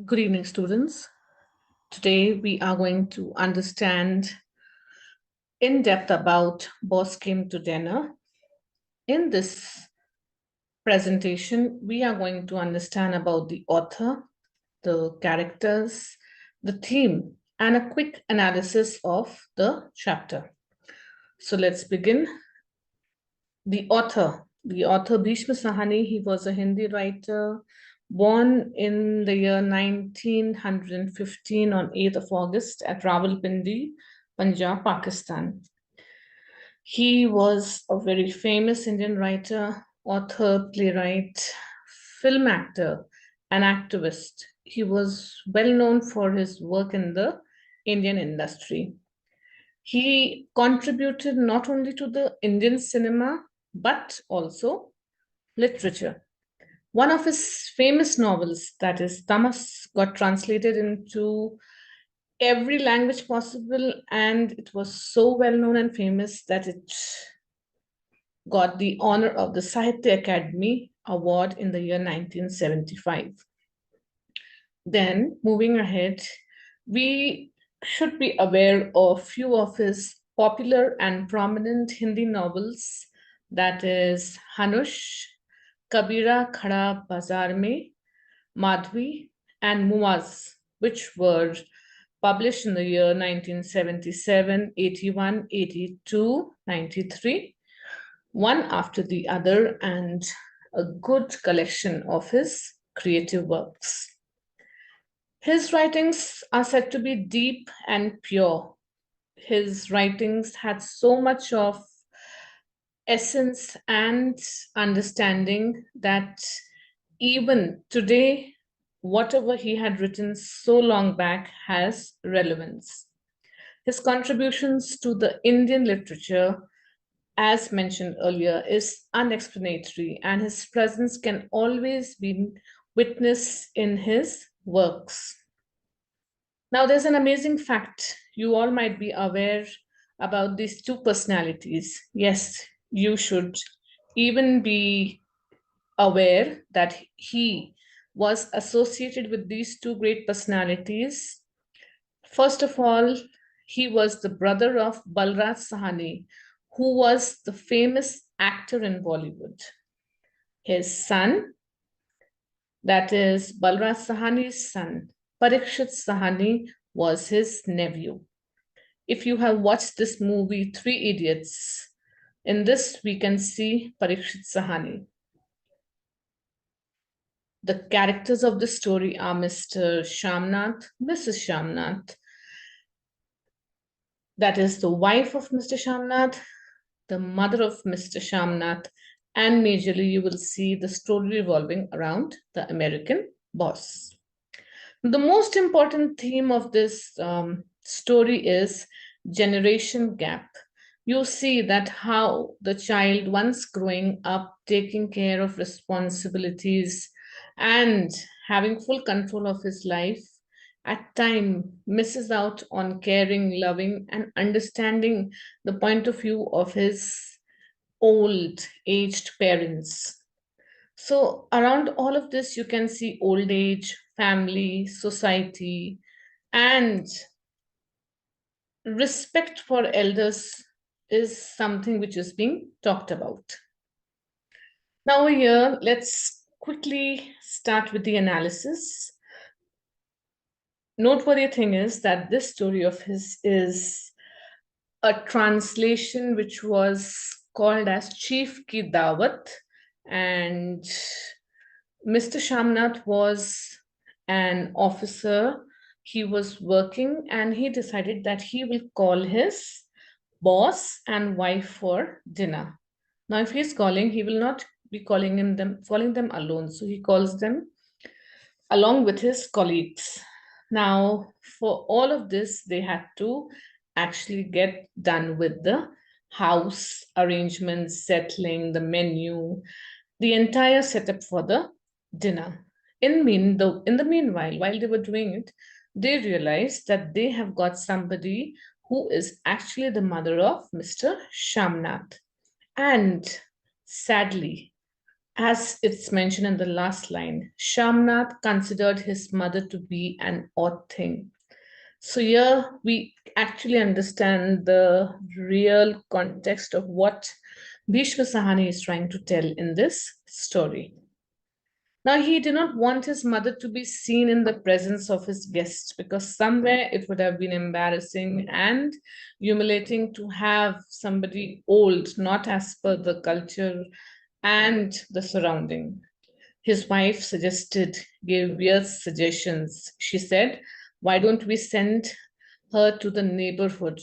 Good evening, students. Today we are going to understand in depth about Boss Came to Dinner. In this presentation, we are going to understand about the author, the characters, the theme, and a quick analysis of the chapter. So let's begin. The author Bhisham Sahni, he was a Hindi writer born in the year 1915 on 8th of August at Rawalpindi, Punjab, Pakistan. He was a very famous Indian writer, author, playwright, film actor, and activist. He was well known for his work in the Indian industry. He contributed not only to the Indian cinema but also literature. One of his famous novels, that is Tamas, got translated into every language possible, and it was so well known and famous that it got the honor of the Sahitya Academy Award in the year 1975. Then, moving ahead, we should be aware of few of his popular and prominent Hindi novels, that is Hanush, Kabira Khada Bazaar Mein, Madhvi, and Muaz, which were published in the year 1977, 81, 82, 93, one after the other, and a good collection of his creative works. His writings are said to be deep and pure. His writings had so much of essence and understanding that even today, whatever he had written so long back has relevance. His contributions to the Indian literature, as mentioned earlier, is unexplanatory, and his presence can always be witnessed in his works. Now, there's an amazing fact you all might be aware about these two personalities. Yes, you should even be aware that he was associated with these two great personalities. First of all, he was the brother of Balraj Sahni, who was the famous actor in Bollywood. His son, that is Balraj Sahani's son, Parikshit Sahani, was his nephew. If you have watched this movie, Three Idiots, in this we can see Parikshit Sahani. The characters of the story are Mr. Shamnath, Mrs. Shamnath, that is the wife of Mr. Shamnath, the mother of Mr. Shamnath, and majorly you will see the story revolving around the American boss. The most important theme of this story is generation gap. You see that how the child, once growing up, taking care of responsibilities and having full control of his life, at time misses out on caring, loving, and understanding the point of view of his old aged parents. So, around all of this, you can see old age, family, society, and respect for elders is something which is being talked about. Now, here, let's quickly start with the analysis. Noteworthy thing is that this story of his is a translation which was called as Chief Ki Dawat, and Mr. Shamnath was an officer. He was working and he decided that he will call his boss and wife for dinner. Now, if he's calling, he will not be calling them alone. So he calls them along with his colleagues. Now, for all of this, they had to actually get done with the house arrangements, settling the menu, the entire setup for the dinner. In the meanwhile, while they were doing it, they realized that they have got somebody who is actually the mother of Mr. Shamnath. And sadly, As it's mentioned in the last line, Shamnath considered his mother to be an odd thing. So here we actually understand the real context of what Bhishma Sahani is trying to tell in this story. Now, he did not want his mother to be seen in the presence of his guests because somewhere it would have been embarrassing and humiliating to have somebody old, not as per the culture and the surrounding. His wife suggested, gave weird suggestions. She said, "Why don't we send her to the neighborhood?"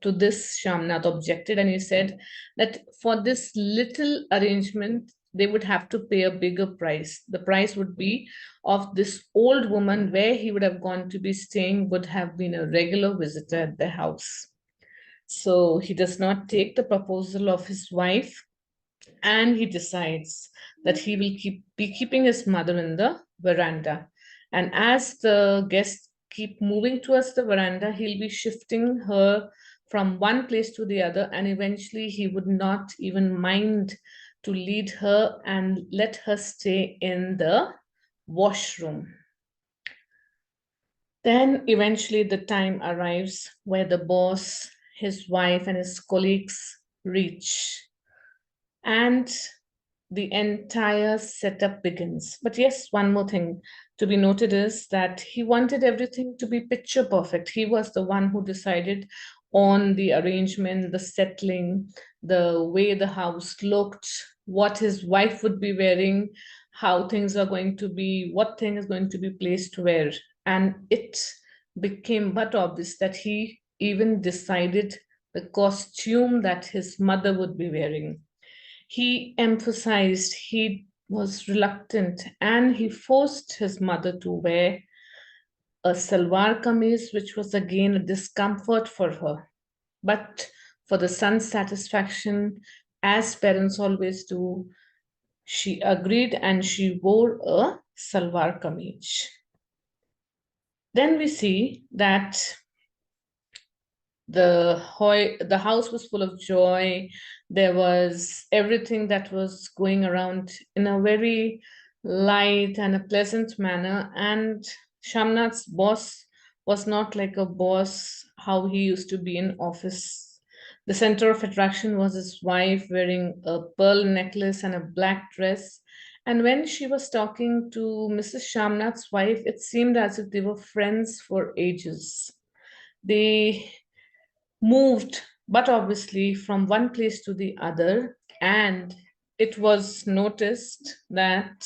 To this, Shamnath objected, and he said that for this little arrangement, they would have to pay a bigger price. The price would be of this old woman where he would have gone to be staying, would have been a regular visitor at the house. So he does not take the proposal of his wife, and he decides that he will be keeping his mother in the veranda. And as the guests keep moving towards the veranda, he'll be shifting her from one place to the other, and eventually he would not even mind to lead her and let her stay in the washroom. Then eventually the time arrives where the boss, his wife, and his colleagues reach. And the entire setup begins. But yes, one more thing to be noted is that he wanted everything to be picture perfect. He was the one who decided on the arrangement, the settling, the way the house looked, what his wife would be wearing, how things are going to be, what thing is going to be placed where. And it became but obvious that he even decided the costume that his mother would be wearing. He emphasized he was reluctant and he forced his mother to wear a salwar kameez, which was again a discomfort for her. But for the son's satisfaction, as parents always do, she agreed and she wore a salwar kameez. Then we see that the house was full of joy. There was everything that was going around in a very light and a pleasant manner. And Shamnath's boss was not like a boss how he used to be in office. The center of attraction was his wife wearing a pearl necklace and a black dress. And when she was talking to Mrs. Shamnath's wife, it seemed as if they were friends for ages. They moved, but obviously from one place to the other. And it was noticed that